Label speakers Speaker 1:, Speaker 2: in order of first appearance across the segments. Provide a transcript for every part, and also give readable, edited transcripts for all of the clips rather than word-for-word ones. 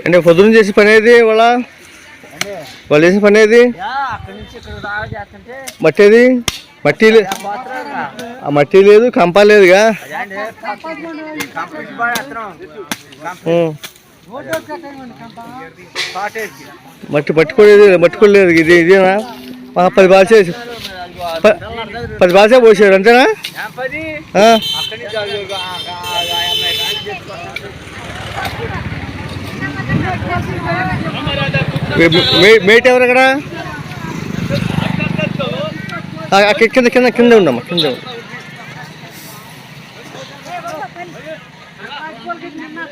Speaker 1: అంటే పొద్దున చేసి పని ఏది వాళ్ళు చేసిన పని ఏది? మట్టి ఏది? మట్టి మట్టి లేదు, కంప లేదుగా. మట్టి పట్టుకోలేదు. ఇదేనా 10 బాల్సే పోసారు అంతేనా? మేట్ ఎవరు అక్కడ? కింద కింద కింద ఉండమ్మా, కింద.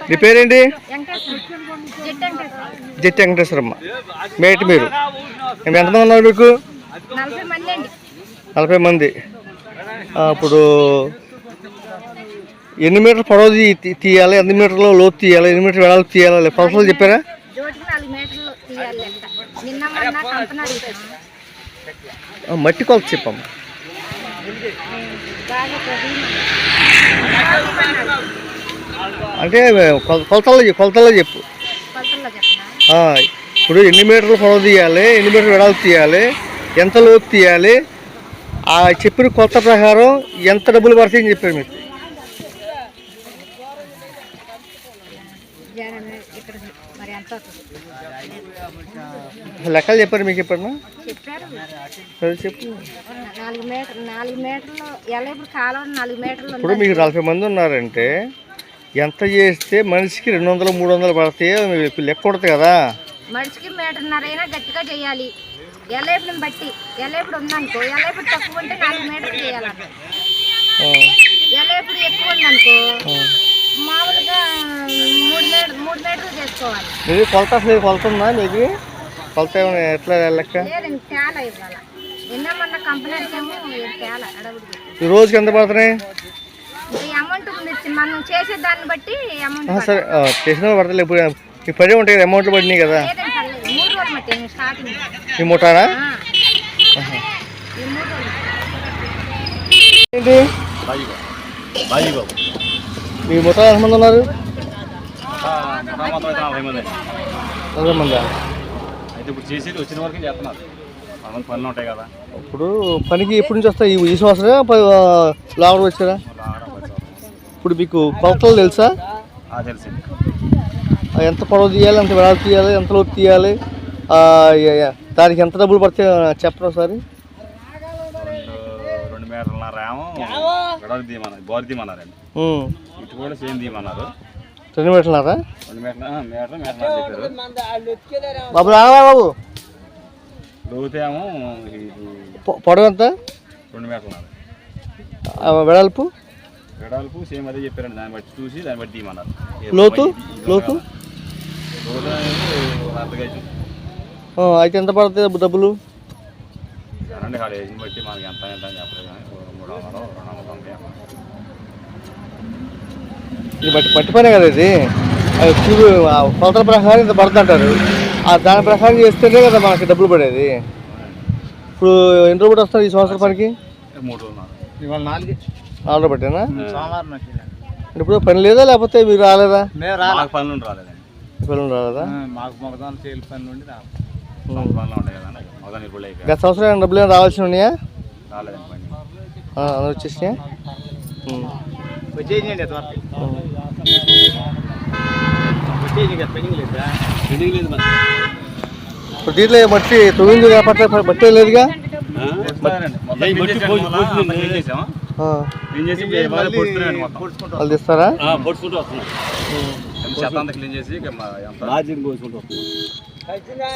Speaker 1: నీ పేరేంటి? జట్టి వెంకటేశ్వరమ్మ. మేట్ మీరు ఎంతమంది ఉన్నారు మీకు? 40 మంది. ఇప్పుడు ఎన్ని మీటర్ల పొడవు తీయాలి, ఎన్ని మీటర్ల లోతు తీయాలి, ఎన్ని మీటర్ల వెడల్పు తీయాలి కొలతలు చెప్పారా? మట్టి కొలత చెప్పమ్మా. అంటే కొలతల్లో చెప్పు. ఇప్పుడు ఎన్ని మీటర్ల పొడవు తీయాలి, ఎన్ని మీటర్ల వెడల్పు తీయాలి, ఎంత లోతు తీయాలి, ఆ చెప్పిన కొలత ప్రకారం ఎంత డబ్బులు పడతాయని చెప్పారు మీకు. లెక్కలు చెప్పారు మీకు ఎప్పుడన్నా? చెప్పు. ఇప్పుడు మీకు 40 మంది ఉన్నారంటే ఎంత చేస్తే మనిషికి 200-300 పడతాయో మీకు లెక్క కొడతాయి కదా.
Speaker 2: మనిషికి 1.5 మీటర్ గట్టిగా చేయాలి. ఎలేపుని బట్టి ఎలేపుడు ఉందనుకో, ఎలేపుడు తక్కువ ఉంటే 4 మీటర్లు చేయాలన్న. ఎలేపుడు ఎక్కువ ఉందనుకో మామూలుగా 3 మీటర్లు చేసుకోవాలి.
Speaker 1: మీకు కొలత ఉందా? మీకు కొలత ఎట్లా లెక్క?
Speaker 2: తేలా ఇవ్వాలి. ఎన్నమన్నా కంపెనీకేమో తేలా అడవుడు.
Speaker 1: ఈ రోజుకి ఎంత పడుతున్నాయి?
Speaker 2: అమౌంట్ మనం చేసే దాన్ని బట్టి అమౌంట్.
Speaker 1: సరే చేసిన పడతలే. ఇప్పుడు ఈ పడే ఉంటాయి కదా, అమౌంట్లు పడినాయి కదా. ఈ ముఠానా? ఏంటి మీ ముఠా ఎంతమంది ఉన్నారు? 40 మంది.
Speaker 3: ఇప్పుడు చేసేది వచ్చిన వరకు చేస్తున్నారు. పనులు ఉంటాయి కదా.
Speaker 1: ఇప్పుడు పనికి ఎప్పటి నుంచి వస్తాయి? ఈ సంవత్సరం లాభం వచ్చారా? ఇప్పుడు మీకు కొలతలు తెలుసా?
Speaker 3: తెలిసింది.
Speaker 1: ఎంత పొడవు తీయాలి, ఎంత వెడల్పు తీయాలి, ఎంత లోతు తీయాలి, దానికి ఎంత డబ్బులు పడితే చెప్పరు ఒకసారి.
Speaker 3: 2 మీటర్లన్నర ఏమో వెడల్పు తీయమన్నారు, బోరు తీయమన్నారండి. ఇటు కూడా సేమ్ తీయమన్నారు.
Speaker 1: 2 మీటర్లన్నర?
Speaker 3: 2 మీటర్ చెప్పారు.
Speaker 1: బాబు బాబు
Speaker 3: లోతు ఏమో
Speaker 1: పొడవు ఎంత?
Speaker 3: 2 మీటర్లన్నర.
Speaker 1: వెడల్పు
Speaker 3: సేమ్ అదే చెప్పారండి. దాన్ని బట్టి చూసి దాన్ని బట్టి తీయమన్నారు.
Speaker 1: లోతు
Speaker 3: అర్థగైతే
Speaker 1: అయితే ఎంత పడుతుంది డబ్బులు?
Speaker 3: రండి కాలేజీని బట్టి మనకి ఎంత అని చెప్పలేదు కానీ 300, 290.
Speaker 1: ఇది మట్టి పనే కదా ఇది. కొలతల ప్రకారం ఇంత పడుతుంది అంటారు. దాని ప్రకారం చేస్తేనే కదా మనకి డబ్బులు పడేది. ఇప్పుడు ఎన్ని రోజులు వస్తారు ఈ సంవత్సరం పనికి?
Speaker 3: 3 రోజులు.
Speaker 4: ఇవాళ
Speaker 1: 4 పట్టేనా?
Speaker 4: సోమవారం.
Speaker 1: ఇప్పుడు పని లేదా లేకపోతే మీరు రాలేదా?
Speaker 3: పనులు రాలేదండి.
Speaker 1: పనులు రాలేదా?
Speaker 4: మాకు మొదలు చేయాలి పని నుండి
Speaker 3: పనులు ఉంటాయి కదా.
Speaker 1: గత సంవత్సరం డబ్బులు ఏమైనా రావాల్సి ఉన్నాయా?
Speaker 3: రాలేదండి. పని
Speaker 1: అందరూ వచ్చేసినాయా?
Speaker 4: వచ్చేయండి.
Speaker 1: ఇప్పుడు దీంట్లో మట్టి తొమ్మిది బట్టే లేదుగా.
Speaker 3: క్లీన్ చేసాము. క్లీన్ చేసి పొడుస్తున్నాయండి మొత్తం.
Speaker 1: వాళ్ళు తీస్తారా?
Speaker 3: పొడుచుకుంటూ వస్తున్నాం. చెత్త అంతా క్లీన్ చేసి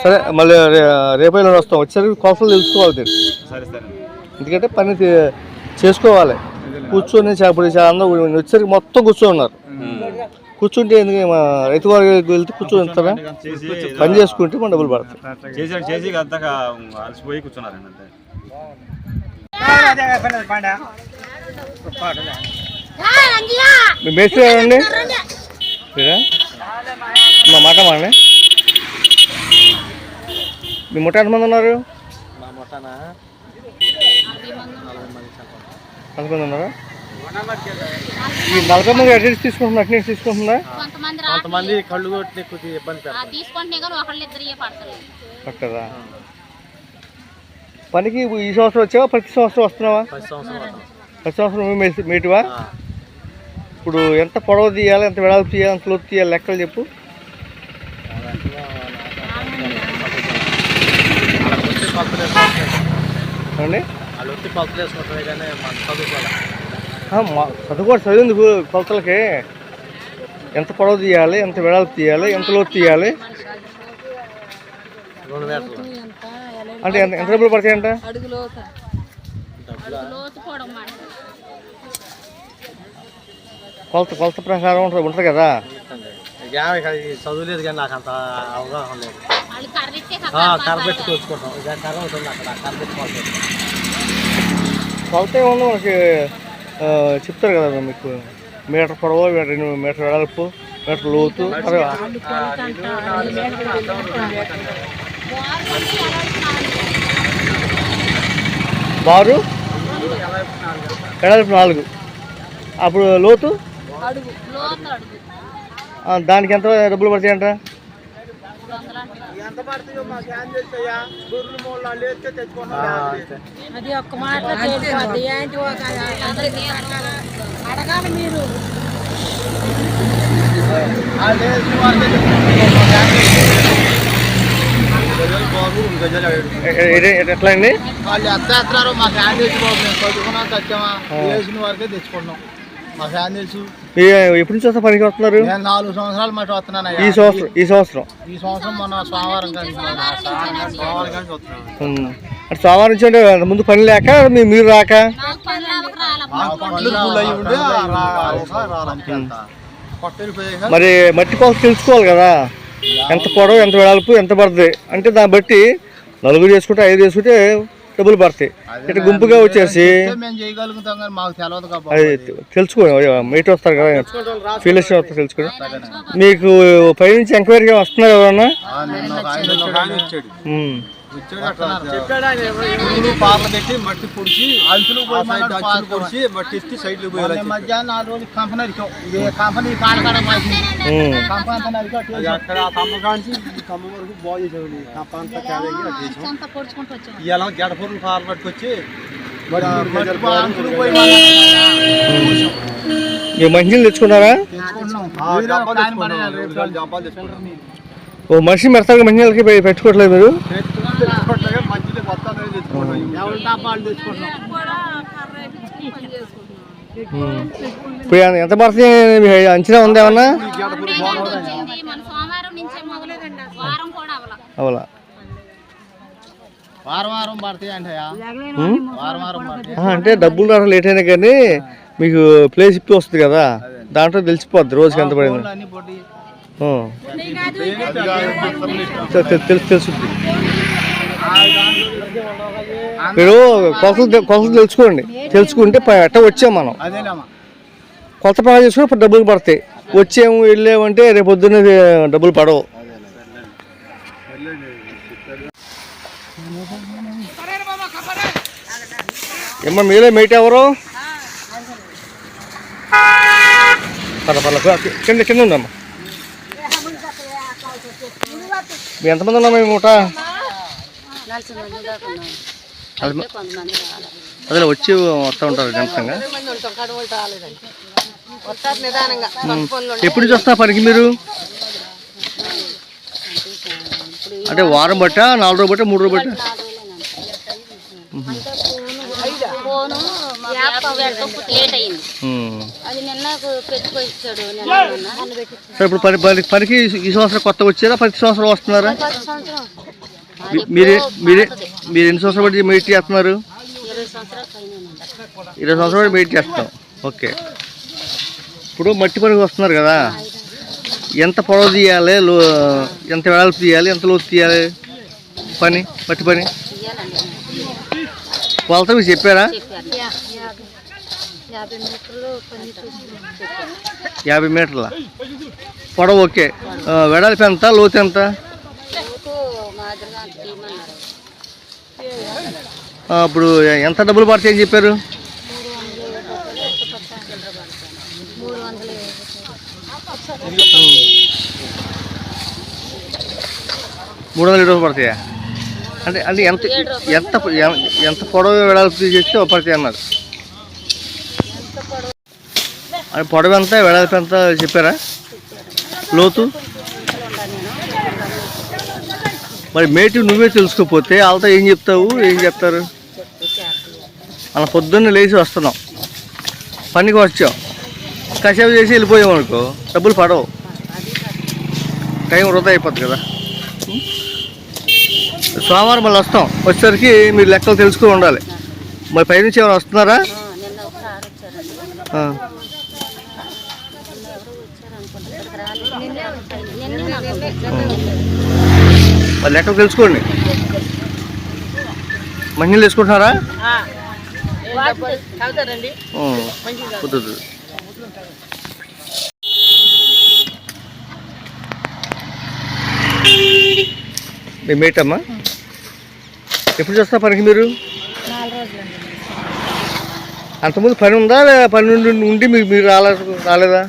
Speaker 1: సరే మళ్ళీ రేపు వస్తాం. వచ్చేసరికి కొలతలు తెలుసుకోవాలి.
Speaker 3: సరే సరే.
Speaker 1: ఎందుకంటే పని చేసుకోవాలి. కూర్చొని ఇప్పుడు అందరూ వచ్చేసరికి మొత్తం కూర్చొని ఉన్నారు. కూర్చుంటే ఎందుకు రైతు వారికి వెళ్తే కూర్చొని ఉంటారా? పని చేసుకుంటే మన డబ్బులు పడతాయి.
Speaker 3: చేసి అంతగా అలసిపోయి కూర్చున్నారండి అంతే.
Speaker 1: మీ మేస్త్రి ఎవరండి? మా మాట మాడండి. మీ ముఠ ఎంతమంది ఉన్నారు? 40 మంది ఉన్నారా? ఈ 40 మంది అటెండెన్స్ తీసుకుంటున్నా అటెండెన్స్ తీసుకుంటుందా?
Speaker 4: కొంతమంది కళ్ళు కొట్టి కొద్దిగా ఇబ్బంది
Speaker 1: పట్టదా? పనికి ఈ సంవత్సరం వచ్చావా? ప్రతి సంవత్సరం వస్తున్నావా? ప్రతి సంవత్సరం మేటివా? ఇప్పుడు ఎంత పొడవు తీయాలి, ఎంత వెడల్పు తీయాలి, ఎంత లోతు తీయాలి లెక్కలు చెప్పు. అండి చదువుకోవాలి. చదివింది కొలతలకి ఎంత పొడవు తీయాలి, ఎంత వెడల్పు తీయాలి, ఎంత లోతు తీయాలి అంటే ఎంత డబ్బులు పడతాయంట? కొలత ప్రకారం ఉంటుంది కదా.
Speaker 4: చదువులేదు కానీ నాకు అంత అవగాహన లేదు. కర్రబెట్టి కోసుకుంటాం. కర్ర ఉంటుంది అక్కడ కర్రబెట్టి
Speaker 1: కొలత ఏమన్నా మనకి చెప్తారు కదా మీకు. మీటర్ పొడవు, 2 మీటర్ వెడల్పు, మీటర్ లోతు. బారు వెడల్పు 4. అప్పుడు లోతు దానికి ఎంత డబ్బులు పడతాయంట?
Speaker 5: అది ఒక్క మాట అడగాలి మీరు.
Speaker 1: ఎట్లా అండి?
Speaker 6: వాళ్ళు ఎంత వేస్తున్నారు మాకు హ్యాండ్ వేసి బాబు. మేము చదువుకున్నాం తెచ్చామా వేసిన వరకే తెచ్చుకున్నాం. మాకు హ్యాండ్ తెలుసు.
Speaker 1: ఎప్పటి నుంచి వస్తా పనికి వస్తున్నారు?
Speaker 6: నేను 4 సంవత్సరాలు మట్టి వస్తున్నాను.
Speaker 1: ఈ సంవత్సరం
Speaker 6: మొన్న సోమవారం కానీ
Speaker 1: అంటే సోమవారం నుంచి అంటే ముందు పని లేక మీరు రాక మరి మట్టి కోసం తెలుసుకోవాలి కదా. ఎంత పొడవు, ఎంత వెడల్పు, ఎంత పడుతుంది అంటే దాన్ని బట్టి 4 చేసుకుంటే 5 చేసుకుంటే డబ్బులు పడతాయి. ఇట్లా గుంపుగా వచ్చేసి అది తెలుసుకో. మీట్ వస్తారు కదా, ఫీల్డ్ వస్తారు తెలుసుకోండి. మీకు పై నుంచి ఎంక్వైరీగా వస్తున్నారు ఎవరన్నా?
Speaker 6: పార్లు పెట్టి మట్టి పొడిచి అంచులు పొడిచి మట్టి ఎత్తి సైడ్లు పోయి మధ్యాహ్నం 4 రోజులు కంపెనీ కంపెనీ కాడకాడ అక్కడ కమ్మ కాంచి కమ్మ వరకు బాగు చేసేవాడి ఇలా గడపూరు పార్లు పట్టుకొచ్చి
Speaker 1: మంచిలు తెచ్చుకున్నారా? ఓ మనిషి మెడతాగా మంచిలకి పెట్టుకోవట్లేదు మీరు? ఇప్పుడు ఎంత పడుతుంది అంచనా ఉంది ఏమన్నా? అవలా అంటే డబ్బులు రావడం లేట్ అయినా కానీ మీకు ప్లేస్ ఇప్పి వస్తుంది కదా, దాంట్లో తెలిసిపోద్ది రోజుకి ఎంత పడింది. తెలుసు. మీరు కొలతలు తెలుసుకుంటే ఎట్ట వచ్చాం మనం కొలత ప్రకారం చేసుకుని డబ్బులు పడతాయి. వచ్చాము వెళ్ళామంటే రేపు పొద్దున్న డబ్బులు పడవు. ఏమ్మా మీరే మేట్ ఎవరు? కింద కింద ఉందమ్మా. మీ ఎంతమంది ఉన్నామా ఈ మూట? అదే వచ్చి వస్తూ ఉంటారు గంటంగా. ఎప్పుడు నుంచి వస్తా పనికి మీరు? అంటే వారం బట్ట, 4 రోజులు బట్ట, 3 రోజులు బట్ట?
Speaker 5: ఫోను లేట్ అయింది. అది నిన్న పెట్టుకొచ్చాడు.
Speaker 1: సరే ఇప్పుడు పనికి ఈ సంవత్సరం కొత్త వచ్చారా ప్రతి సంవత్సరం వస్తున్నారా? మీరు ఎన్ని సంవత్సరాలు బట్టి మెయిట్ చేస్తున్నారు? 20 సంవత్సరాలు బట్టి మెయిట్ చేస్తాం. ఓకే. ఇప్పుడు మట్టి పనికి వస్తున్నారు కదా, ఎంత పొడవు తీయాలి, ఎంత వెడల్పు తీయాలి, ఎంత లోతు తీయాలి పని, మట్టి పని కొలత మీకు చెప్పారా? 50 మీటర్ల పొడవు. ఓకే. వెడల్పు ఎంత, లోతు ఎంత? ఇప్పుడు ఎంత డబ్బులు పడతాయని చెప్పారు? 300 రూపాయలు పడతాయా? అంటే అంటే ఎంత ఎంత ఎంత పొడవు వెడల్పు చేస్తే పడతాయి అన్నారు. అది పొడవు ఎంత, వెడల్పు ఎంత చెప్పారా? లోతు మరి మేటి నువ్వే తెలుసుకోకపోతే వాళ్ళతో ఏం చెప్తావు, ఏం చెప్తారు? అలా పొద్దున్నే లేచి వస్తున్నాం, పనికి వచ్చాం, కసేపు చేసి వెళ్ళిపోయాం అనుకో డబ్బులు పడవు, టైం వృధా అయిపోద్ది కదా. సోమవారం మళ్ళీ వస్తాం, వచ్చేసరికి మీరు లెక్కలు తెలుసుకుని ఉండాలి. మరి పైనుంచి ఏమైనా వస్తున్నారా? మరి లెక్కలు తెలుసుకోండి. మంచినీళ్ళు వేసుకుంటున్నారా? కుదరదు. మీ మేటమ్మా ఎప్పుడు చేస్తా పనికి మీరు? అంతకుముందు పని ఉందా, పని ఉండి మీరు రాలేదా?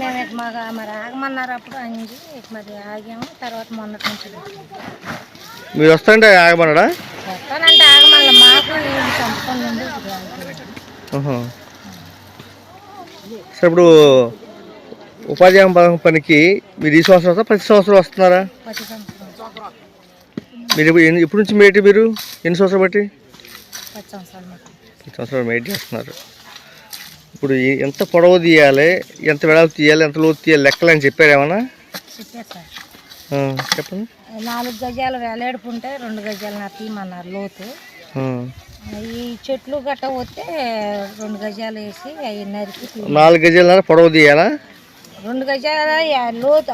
Speaker 2: మేము మరి ఆగమన్నారు అప్పుడు అంగి మరి ఆగాము. తర్వాత మొన్నటి నుంచి
Speaker 1: మీరు వస్తాంటే ఆగమన్నాడా?
Speaker 2: వస్తానంటే ఆగమన్న మాకు చంపుతుంది.
Speaker 1: సరే ఇప్పుడు ఉపాధి హామీ పనికి మీరు ఈ సంవత్సరం వస్తా ప్రతి సంవత్సరం వస్తున్నారా? మీరు ఎప్పటి నుంచి మేటి మీరు ఎన్ని సంవత్సరాలు బట్టి? 10 సంవత్సరాలు మేటి చేస్తున్నారు. ఇప్పుడు ఎంత పొడవు తీయాలి, ఎంత వెడల్పు తీయాలి, ఎంత లోతు తీయాలి లెక్కలు అని చెప్పారు ఏమన్నా? చెప్పండి.
Speaker 2: 4 గజాలు వేలేడుపు ఉంటే 2 గజాలు నా తీయమన్నారు లోతు. ఈ చెట్లు గట్ట వస్తే 2 గజాలు వేసి అవి నరికి
Speaker 1: 4 గజాల పొడవు తీయాలా?
Speaker 2: 2 గజాల లోతు,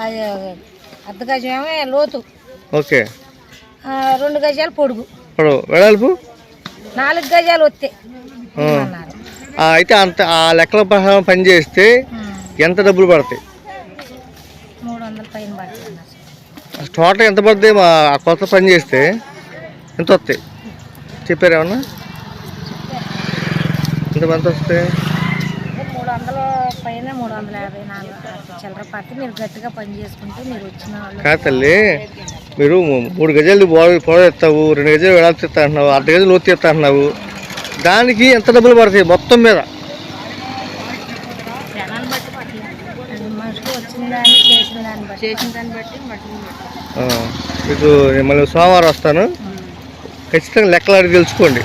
Speaker 2: అర్ధ గజమే లోతు.
Speaker 1: ఓకే.
Speaker 2: 2 గజాలు పొడుగు.
Speaker 1: వెడల్పు
Speaker 2: 4 గజాలు వస్తే అన్నారు.
Speaker 1: అయితే అంత ఆ లెక్కల ప్రకారం పని చేస్తే ఎంత డబ్బులు పడతాయి?
Speaker 2: 300 పైన పడుతుంది.
Speaker 1: టోటల్ ఎంత పడుతుంది? ఆ కొత్త పని చేస్తే ఎంత వస్తాయి చెప్పారు ఏమన్నా? ఎంత వస్తాయి?
Speaker 2: 300 పైన 350 చిల్లర పట్టి మీరు గట్టిగా పని చేసుకుంటే మీరు వచ్చిన వాళ్ళు.
Speaker 1: కాదు తల్లి, మీరు 3 గజాలు పొడవు ఎత్తావు, 2 గజాలు వెడల్పు ఎత్తా అంటున్నావు, 1/2 గజాలు లోతు ఎత్తా అంటున్నావు, దానికి ఎంత డబ్బులు పడతాయి మొత్తం మీద? మీకు మళ్ళీ సోమవారం వస్తాను, ఖచ్చితంగా లెక్కలు అడిగి తెలుసుకోండి.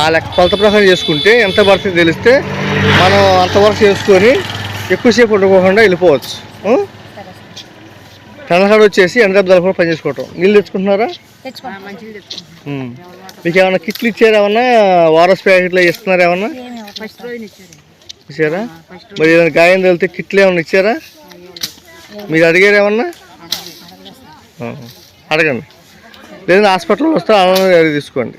Speaker 1: ఆ లెక్క కొలత ప్రకారం చేసుకుంటే ఎంత పడుతుంది తెలిస్తే మనం అంతవరకు చేసుకొని ఎక్కువసేపు వండుకోకుండా వెళ్ళిపోవచ్చు. తెల్లకాడ వచ్చేసి ఎండదెబ్బలు కూడా పని చేసుకోవటం. నీళ్ళు తెచ్చుకుంటున్నారా? మీకు ఏమన్నా కిట్లు ఇచ్చారా? ఏమన్నా వారస్ ప్యాకెట్లు ఇస్తున్నారు ఏమన్నా ఇచ్చారా? మరి ఏదైనా గాయం తగిలితే కిట్లు ఏమన్నా ఇచ్చారా? మీరు అడిగారు ఏమన్నా? అడగండి, లేదంటే హాస్పిటల్లో వస్తే అడిగి తీసుకోండి.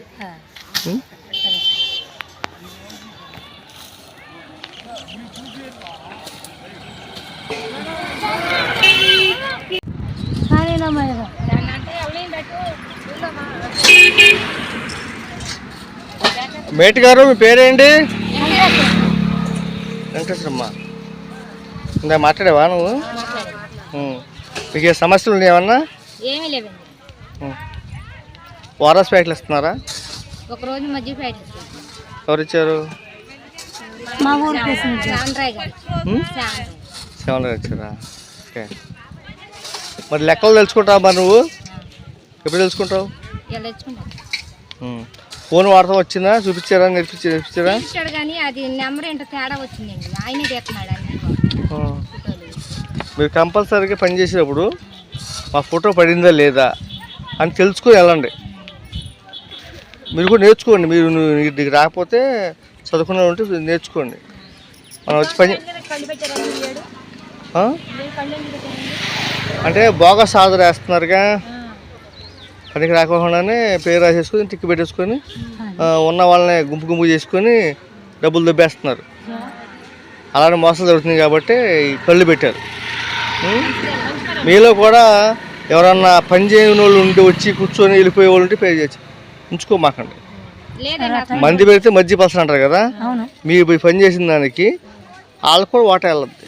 Speaker 1: మేటి గారు మీ పేరేంటి? వెంకటేశ్వరమ్మ. ఇందా మాట్లాడేవా నువ్వు? మీకు ఏ సమస్యలు ఉన్నాయి ఏమన్నా?
Speaker 2: ఏమీ లేవండి.
Speaker 1: వారస్ ప్యాకెట్లు ఇస్తున్నారా?
Speaker 2: ఒకరోజు మధ్య ప్యాకెట్
Speaker 1: ఎవరు ఇచ్చారు?
Speaker 2: మా ఊరు శాండ్రాయ్ గారు.
Speaker 1: ఇచ్చారా? ఓకే. మరి లెక్కలు తెలుసుకుంటావా మరి నువ్వు? ఎప్పుడు తెలుసుకుంటావు? ఫోన్ వాడతాం వచ్చిందా? చూపించారా? నేర్పించారా?
Speaker 2: ఇచ్చాడు కానీ అది నెంబర్ ఏంటో తేడా వచ్చిందండి. ఆయనే తెస్తున్నాడు అన్ని
Speaker 1: మీరు కంపల్సరీగా పని చేసేటప్పుడు మా ఫోటో పడిందా లేదా అని తెలుసుకొని వెళ్ళండి. మీరు కూడా నేర్చుకోండి. మీరు నీకు రాకపోతే చదువుకునే ఉంటే నేర్చుకోండి. మనం వచ్చి పని అంటే బోగస్ ఆర్డర్ వేస్తున్నారుగా, పనికి రాకుండానే పేరు రాసేసుకొని టిక్కి పెట్టేసుకొని ఉన్న వాళ్ళని గుంపు గుంపు చేసుకొని డబ్బులు దొబ్బేస్తున్నారు. అలానే మోసాలు జరుగుతుంది కాబట్టి కళ్ళు పెట్టారు. మీలో కూడా ఎవరన్నా పని చేయని వాళ్ళు ఉండి వచ్చి కూర్చొని వెళ్ళిపోయే వాళ్ళు ఉంటే పే చేసి ఉంచుకోమాకండి. మంది పెడితే మధ్య పర్సన్ అంటారు కదా, మీరు పని చేసిన దానికి వాళ్ళకు కూడా వాటా వెళ్ళద్ది.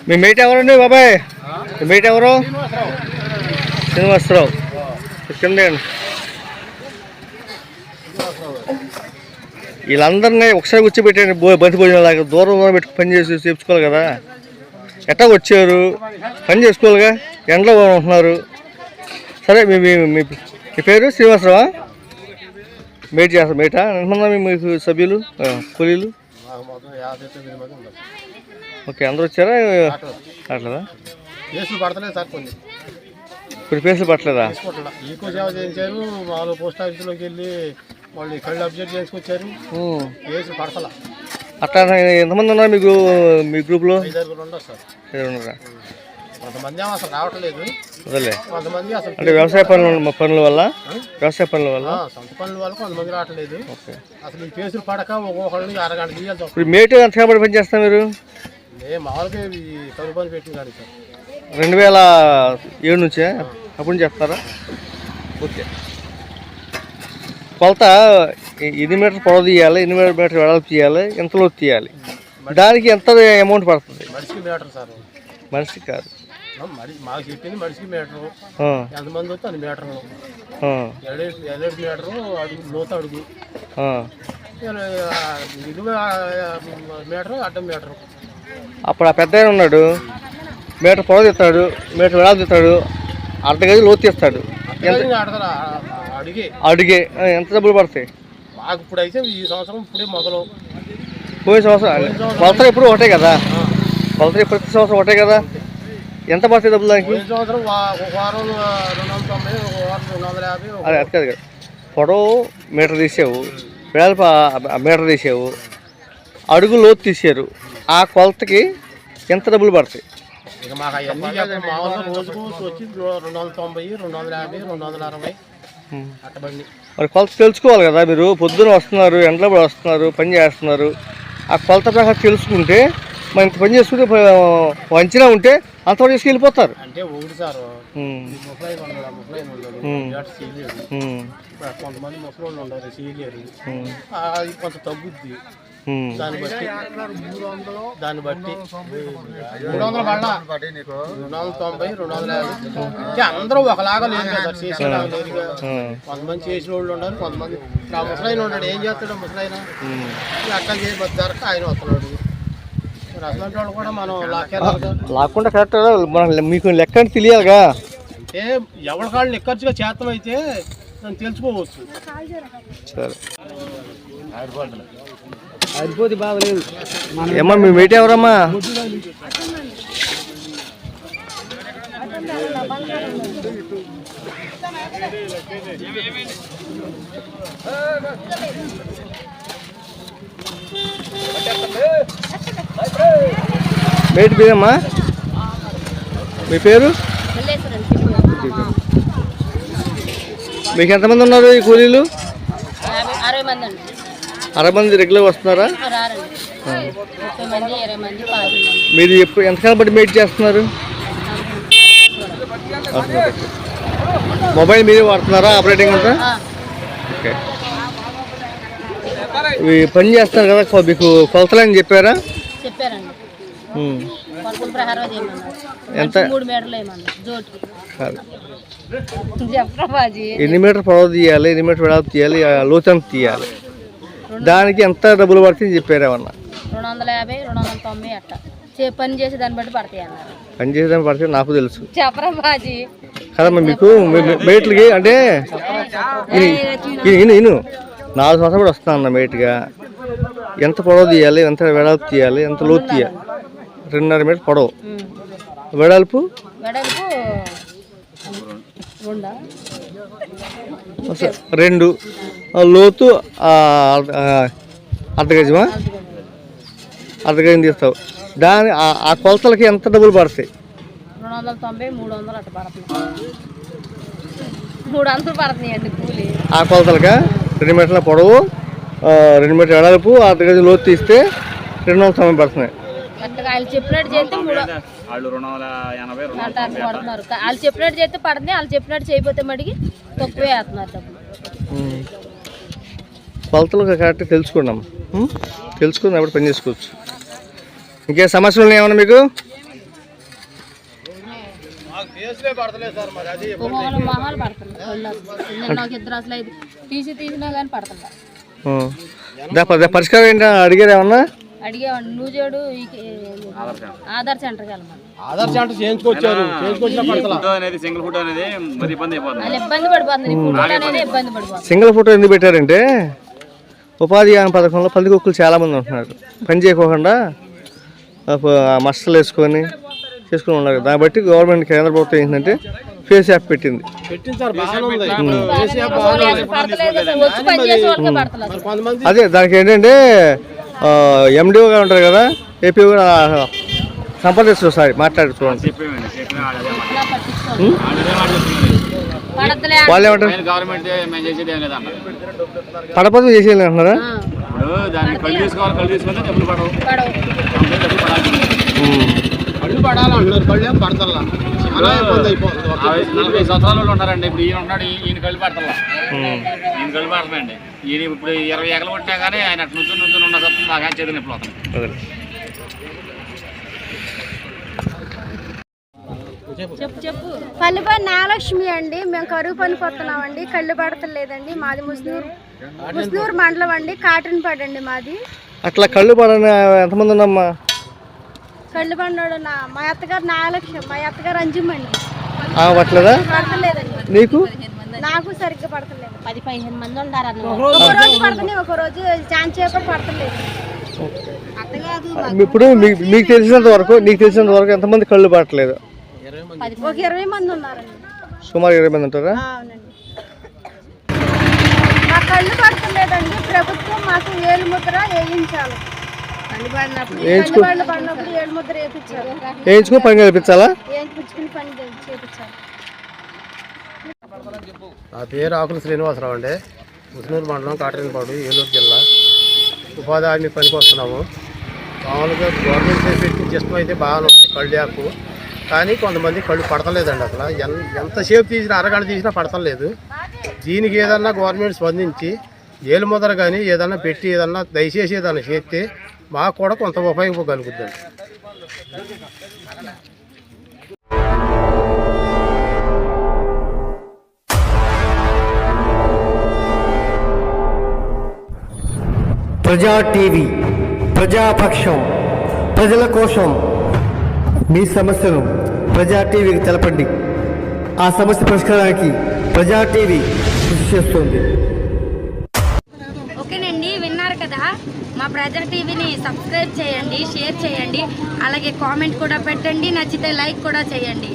Speaker 1: మీ మేట ఎవరండి బాబాయ్? మీ మేట ఎవరు? శ్రీనివాసరావు. ఎక్కండి. వీళ్ళందరినీ ఒకసారి కూర్చోబెట్టండి. బంతి భోజనం లాగా దూరం దూరం పెట్టుకు పని చేసి చేర్చుకోవాలి కదా. ఎట్టా వచ్చారు, పని చేసుకోవాలిగా. ఎండలో ఉంటున్నారు. సరే మీ పేరు శ్రీనివాసరావా? మేట్ చేస్తారు. మేటా ఎంతమంది మీకు సభ్యులు కూలీలు? ఓకే, అందరూ వచ్చారా? అట్లేదా?
Speaker 6: కేసులు పడతలేదు సార్.
Speaker 1: ఇప్పుడు కేసులు పట్టలేదా?
Speaker 6: ఈకో సేవ చేయించారు వాళ్ళు. పోస్ట్ ఆఫీస్లోకి వెళ్ళి వాళ్ళు కళ్ళు అబ్జర్వ్ చేసుకొచ్చారు. కేసులు పడతలా.
Speaker 1: అట్లా ఎంతమంది ఉన్నారు మీకు మీ గ్రూప్లో?
Speaker 6: 5 ఉండదు సార్.
Speaker 1: 5 ఉన్నారా?
Speaker 6: కొంతమంది అసలు రావట్లేదు.
Speaker 1: అదే
Speaker 6: కొంతమంది అసలు
Speaker 1: అంటే వ్యవసాయ పనుల వల్ల
Speaker 6: సొంత పనుల వల్ల కొంతమంది రావట్లేదు. అసలు ఈ కేసులు పడక ఒక్కొక్కరిని అరగంట తీయాలి.
Speaker 1: ఇప్పుడు మేటు ఎంత సేపటి పని చేస్తాం మీరు?
Speaker 6: మేము మామూలుగా కరువు పని పెట్టిన కానీ సార్
Speaker 1: 2007 నుంచే అప్పుడు చేస్తారా? ఓకే. కొలత 8 మీటర్ పొడవు తీయాలి, 8 మీటర్ వెడల్పు తీయాలి, ఎంతలో తీయాలి, దానికి ఎంత అమౌంట్ పడుతుంది?
Speaker 6: మనిషికి మీటర్ సార్.
Speaker 1: మనిషికి కాదు,
Speaker 6: మాకు చెప్పింది మనిషికి మీటరు. ఎంతమంది వస్తే అన్ని మీటర్లు. 7 మీటరు అడుగు లోతు అడుగు, నిలువ మీటరు, అడ్డం మీటరు.
Speaker 1: అప్పుడు ఆ పెద్ద ఉన్నాడు, మీటర్ పొడవు తీస్తాడు, మీటర్ వెడల్పు తీస్తాడు, అర్ధ గది లోతు తీస్తాడు. అడిగే ఎంత డబ్బులు పడతాయి?
Speaker 6: మాకు ఇప్పుడు అయితే ఈ సంవత్సరం ఇప్పుడే మొదలు.
Speaker 1: పోయిన సంవత్సరం కొలతలు ఎప్పుడు ఒకటే కదా? కొలతలు ప్రతి సంవత్సరం ఒకటే కదా? ఎంత పడుతుంది డబ్బులు దానికి?
Speaker 6: సంవత్సరం ఒక వారం 290, ఒక వారం 250.
Speaker 1: అది కాదు కదా. పొడవు మీటర్ తీసావు, వెడల్పు మీటర్ తీసావు, అడుగు లోతు తీసారు. ఆ కొలతకి ఎంత డబ్బులు పడతాయి?
Speaker 6: ఇక మాకు అవన్నీ మామూలుగా రోజుకు వచ్చి 290, 250, 260 అట్టబండి.
Speaker 1: మరి కొలత తెలుసుకోవాలి కదా. మీరు పొద్దున వస్తున్నారు, ఎండలో వస్తున్నారు, పని చేస్తున్నారు. ఆ కొలత ప్రకారం తెలుసుకుంటే మన ఇంత పని చేసుకుంటే వంచినా ఉంటే అంతవరకు తీసుకెళ్ళిపోతారు.
Speaker 6: అంటే ఒకటి సార్, ముసలైన కొంతమంది ముసలి ఉండరు, చేయలేరు. అది కొంత తగ్గుద్ది. దాన్ని బట్టి 300 పడ 290, 250. అందరూ ఒకలాగా లేదు కదా, చేసేలాగా లేదుగా. కొంతమంది చేసిన వాళ్ళు ఉన్నారు, కొంతమంది ముసలైన ఉన్నాడు. ఏం చేస్తాడు ముసలైన? అట్లా చేయబద్దు ధరకు ఆయన వస్తున్నాడు. అసలు వాళ్ళు కూడా మనం
Speaker 1: లాక్కుండా కరెక్ట్. మీకు లెక్క అంటే తెలియాలిగా.
Speaker 6: అంటే ఎవరి కాళ్ళు నిక్కర్చుగా చేతమైతే దాన్ని తెలుసుకోవచ్చు.
Speaker 1: సరే ఏమ్మా మీ మీట్ ఎవరమ్మా? మేట్ పేరమ్మా? మీ పేరు? మీకు ఎంతమంది ఉన్నారు ఈ కూలీలు?
Speaker 5: 60 మంది అండి.
Speaker 1: 60 మంది రెగ్యులర్ వస్తున్నారా?
Speaker 5: రారండి. 30 మంది 20 మంది 10 మంది.
Speaker 1: మీరు ఎప్పుడు ఎంతకాలం బట్టి మెయిట్ చేస్తున్నారు? మొబైల్ మీరే వాడుతున్నారా ఆపరేటింగ్ అంతా? ఓకే. ఇవి పని చేస్తున్నారు కదా, మీకు కొలతలని చెప్పారా?
Speaker 5: చెప్పారండి. కొలతల ప్రకారం చేయమన్నారు.
Speaker 1: ఎంత?
Speaker 5: 3 మీటర్లు వేయమన్నారు జోటికి.
Speaker 1: ఎన్ని మీటర్ పొడవు తీయాలి, ఎన్ని మీటర్ వెడల్పు తీయాలి, లోతు తీయాలి, దానికి ఎంత డబ్బులు పడుతుంది చెప్పారు ఏమన్నా?
Speaker 5: 250, 290 అట్ట పని చేసే దాన్ని బట్టి పడతాయి అన్నారు.
Speaker 1: పని చేసేదాన్ని పడితే నాకు తెలుసు
Speaker 5: చెప్పరా బాజీ
Speaker 1: కదమ్మా. మీకు మేట్లకి అంటే ఇను 4 సంవత్సరాలు కూడా వస్తాను అన్న మేట్గా. ఎంత పొడవు తీయాలి, ఎంత వెడల్పు తీయాలి, ఎంత లోతు తీయాలి? 2.5 మీటర్ పొడవు, వెడల్పు 2, లోతు అర్ధ గజమా? అర్ధ గజం తీస్తావు. దాని ఆ కొలతలకి ఎంత డబ్బులు పడతాయి?
Speaker 5: 290, 300 అట్ట పడుతుంది. 300 పడుతున్నాయండి కూలి.
Speaker 1: ఆ కొలతలకా 2 మీటర్ల పొడవు, 2 మీటర్ వెడల్పు, అర్ధ గజం లోతు తీస్తే 290 పడుతున్నాయి.
Speaker 5: వాళ్ళు చెప్పినట్టు చేస్తే
Speaker 3: 280, 290
Speaker 5: పడుతున్నారు. వాళ్ళు చెప్పినట్టు చేస్తే పడుతుంది, వాళ్ళు చెప్పినట్టు చేయకపోతే మడికి తక్కువే వేస్తున్నారు డబ్బులు.
Speaker 1: కొలతలు కరెక్ట్గా తెలుసుకున్నాం, తెలుసుకుని అప్పుడు పని చేసుకోవచ్చు. ఇంకే సమస్యలు ఉన్నాయి ఏమన్నా మీకు?
Speaker 5: మొహాలు పడుతున్నాయి. నిన్న ఒక 2 అసలు అయితే తీసినా కానీ పడుతున్నారు.
Speaker 1: పరిష్కారం ఏంటో అడిగారు ఏమన్నా?
Speaker 5: అడిగేవాడిని. నువ్వు చూడు ఆధార్ సెంటర్కి వెళ్ళమని.
Speaker 6: ఆధార్ సెంటర్ చేయించుకొచ్చారు.
Speaker 3: సింగిల్ ఫుట్ అనేది ఇబ్బంది అయిపోతుంది.
Speaker 5: వాళ్ళు ఇబ్బంది పడిపోతుంది. ఫుడ్ అనేది ఇబ్బంది పడిపోతుంది.
Speaker 1: సింగిల్ ఫోటో ఎందుకు పెట్టారంటే ఉపాధి హామీ పథకంలో పందికొక్కులు చాలామంది ఉంటున్నారు. పని చేయకోకుండా మస్తలు వేసుకొని చేసుకుని ఉన్నారు. దాన్ని బట్టి గవర్నమెంట్ కేంద్ర ప్రభుత్వం ఏంటంటే ఫేస్ యాప్ పెట్టింది. అదే దానికి ఏంటంటే ఎండిఓ గారు ఉంటారు కదా, ఏపీ కూడా సంప్రదిస్తారు. ఒకసారి మాట్లాడి చూడండి. వాళ్ళు ఏమంటారు? పడపదు చేసేయాలి అంటున్నారా?
Speaker 6: కళ్ళు పడాలంటున్నారు. కళ్ళు ఏం పడతల్లా.
Speaker 3: 40 సంవత్సరాలు ఉంటారండి. ఇప్పుడు ఈయన ఉన్నాడు, ఈయన కళ్ళు పడతల్లా. ఈయన కళ్ళు పడతాయండి. ఈయన ఇప్పుడు 20 ఎకలు కొట్టినా కానీ ఆయన అటు నుంచి ఉన్న సత్వం బాగా చేతులు నొప్పులు అవుతాయి.
Speaker 7: పల్లిపల్లి నాగలక్ష్మి అండి. మేము కరువు పనికి వస్తున్నామండి. కళ్ళు పడతలేదండి. మాది ముస్నూరు మండలం అండి. కాటన్పాడు అండి మాది.
Speaker 1: అట్లా కళ్ళు పడని ఎంతమంది ఉన్నామ్మా?
Speaker 7: కళ్ళు పడినాడు మా అత్తగారు నాగలక్ష్మి, మా అత్తగారు అంజుమండి.
Speaker 1: పట్టలేదా?
Speaker 7: పడతలేదండి.
Speaker 1: నీకు?
Speaker 7: నాకు సరిగ్గా పడతలేదు.
Speaker 5: 10-15 మంది ఉంటారు.
Speaker 7: ఒక రోజు పడుతుంది, ఒక రోజు చాంచేప పడతలేదు.
Speaker 1: ఇప్పుడు నీకు తెలిసినంత వరకు ఎంతమంది కళ్ళు పడట్లేదు?
Speaker 7: ఒక 20 మంది ఉన్నారండి.
Speaker 1: సుమారు 20 మంది ఉంటారా?
Speaker 7: అవునండి. మా కళ్ళు పడతలేదండి. ప్రభుత్వం మాకు ఏలు ముద్ర వేయించాలి. పడినప్పుడు ఏలు ముద్ర వేయించాలి.
Speaker 1: వేయించుకుని పని కల్పించాలా?
Speaker 7: వేయించుకుని పని చేయించాలి.
Speaker 6: నా పేరు ఆకుల శ్రీనివాసరావు అండి. ముస్నూరు మండలం, కాటన్పాడు, ఏలూరు జిల్లా. ఉపాధి హామీ పనికి వస్తున్నాము. మామూలుగా గవర్నమెంట్ చేసి సిస్టమ్ అయితే బాగానే ఉంది కళ్ళు యాప్. కానీ కొంతమంది కళ్ళు పడతలేదండి. అసలు ఎంతసేపు తీసినా, అరగంట తీసినా పడతలేదు. దీనికి ఏదన్నా గవర్నమెంట్ స్పందించి ఏలు ముద్ర కానీ ఏదన్నా పెట్టి ఏదన్నా దయచేసి ఏదన్నా చేస్తే మాకు కూడా కొంత ఉపయోగపడగలుగుద్దండి.
Speaker 8: ప్రజా టీవీ, ప్రజాపక్షం, ప్రజల కోసం మీ సమస్యను ప్రజా టీవీకి తెలపండి. ఆ సమస్య పరిష్కారానికి ప్రజా టీవీ కృషి చేస్తుంది.
Speaker 2: ఓకేనండి, విన్నారు కదా. మా ప్రజా టీవీని సబ్స్క్రైబ్ చేయండి, షేర్ చేయండి, అలాగే కామెంట్ కూడా పెట్టండి, నచ్చితే లైక్ కూడా చేయండి.